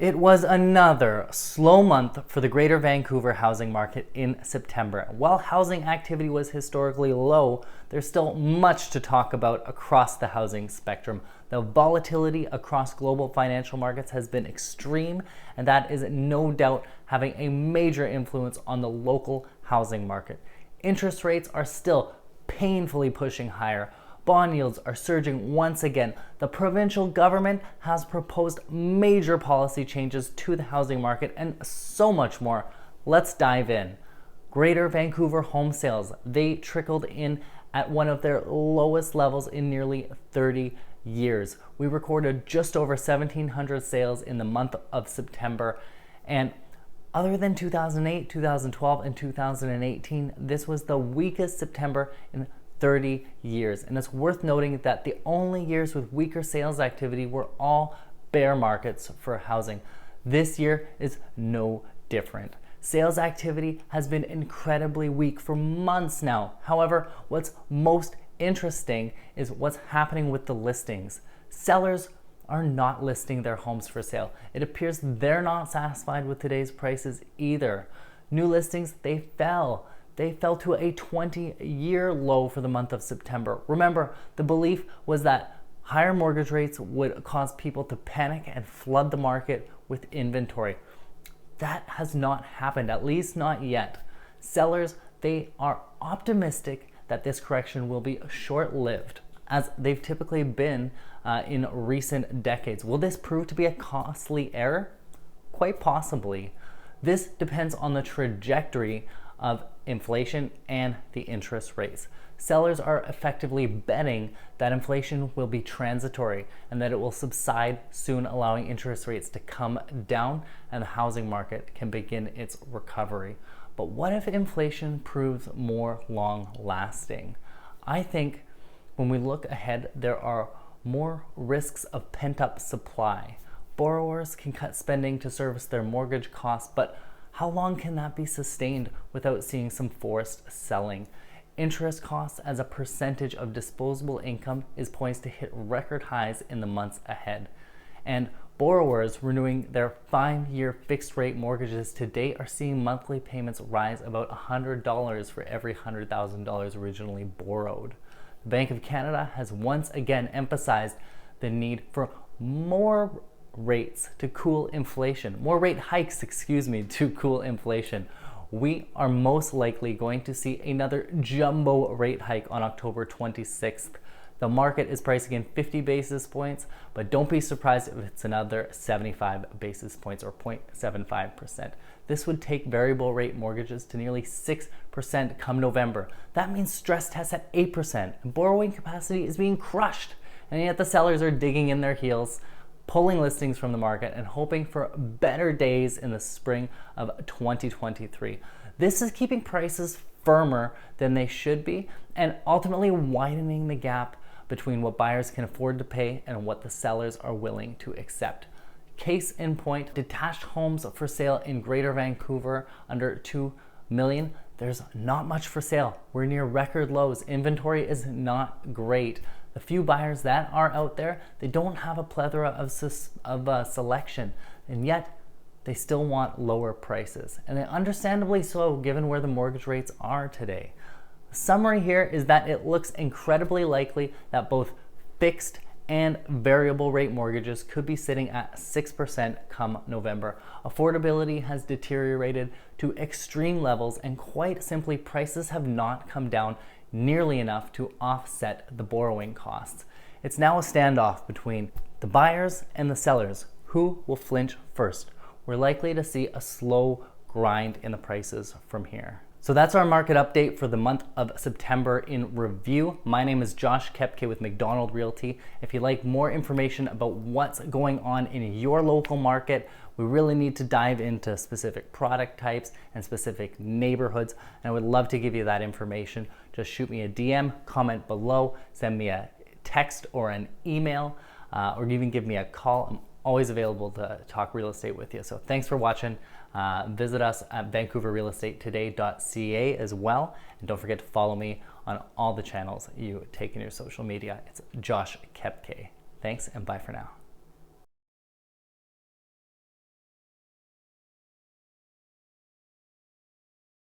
It was another slow month for the Greater Vancouver housing market in September. While housing activity was historically low, there's still much to talk about across the housing spectrum. The volatility across global financial markets has been extreme, and that is no doubt having a major influence on the local housing market. Interest rates are still painfully pushing higher. Bond yields are surging once again. The provincial government has proposed major policy changes to the housing market and so much more. Let's dive in. Greater Vancouver home sales, they trickled in at one of their lowest levels in nearly 30 years. We recorded just over 1,700 sales in the month of September, and other than 2008, 2012, and 2018, this was the weakest September in 30 years. And it's worth noting that the only years with weaker sales activity were all bear markets for housing. This year is no different. Sales activity has been incredibly weak for months now. However, what's most interesting is what's happening with the listings. Sellers are not listing their homes for sale. It appears they're not satisfied with today's prices either. New listings, they fell. They fell to a 20-year low for the month of September. Remember, the belief was that higher mortgage rates would cause people to panic and flood the market with inventory. That has not happened, at least not yet. Sellers, they are optimistic that this correction will be short-lived, as they've typically been in recent decades. Will this prove to be a costly error? Quite possibly. This depends on the trajectory of inflation and the interest rates. Sellers are effectively betting that inflation will be transitory and that it will subside soon, allowing interest rates to come down and the housing market can begin its recovery. But what if inflation proves more long-lasting? I think when we look ahead, there are more risks of pent-up supply. Borrowers can cut spending to service their mortgage costs, but how long can that be sustained without seeing some forced selling? Interest costs as a percentage of disposable income is poised to hit record highs in the months ahead. And borrowers renewing their 5-year fixed rate mortgages to date are seeing monthly payments rise about $100 for every $100,000 originally borrowed. The Bank of Canada has once again emphasized the need for more rate hikes to cool inflation. We are most likely going to see another jumbo rate hike on October 26th. The market is pricing in 50 basis points, but don't be surprised if it's another 75 basis points or 0.75%. This would take variable rate mortgages to nearly 6% come November. That means stress tests at 8%, and borrowing capacity is being crushed. And yet the sellers are digging in their heels, pulling listings from the market and hoping for better days in the spring of 2023. This is keeping prices firmer than they should be and ultimately widening the gap between what buyers can afford to pay and what the sellers are willing to accept. Case in point, detached homes for sale in Greater Vancouver under $2 million. There's not much for sale. We're near record lows. Inventory is not great. The few buyers that are out there, they don't have a plethora of selection, and yet they still want lower prices. And understandably so, given where the mortgage rates are today. The summary here is that it looks incredibly likely that both fixed and variable rate mortgages could be sitting at 6% come November. Affordability has deteriorated to extreme levels, and quite simply, prices have not come down nearly enough to offset the borrowing costs. It's now a standoff between the buyers and the sellers. Who will flinch first? We're likely to see a slow grind in the prices from here. So that's our market update for the month of September in review. My name is Josh Kepke with McDonald Realty. If you'd like more information about what's going on in your local market, we really need to dive into specific product types and specific neighborhoods, and I would love to give you that information. Just shoot me a DM, comment below, send me a text or an email, or even give me a call. I'm always available to talk real estate with you. So thanks for watching. Visit us at vancouverrealestate.today.ca as well. And don't forget to follow me on all the channels you take in your social media. It's Josh Kepke. Thanks and bye for now.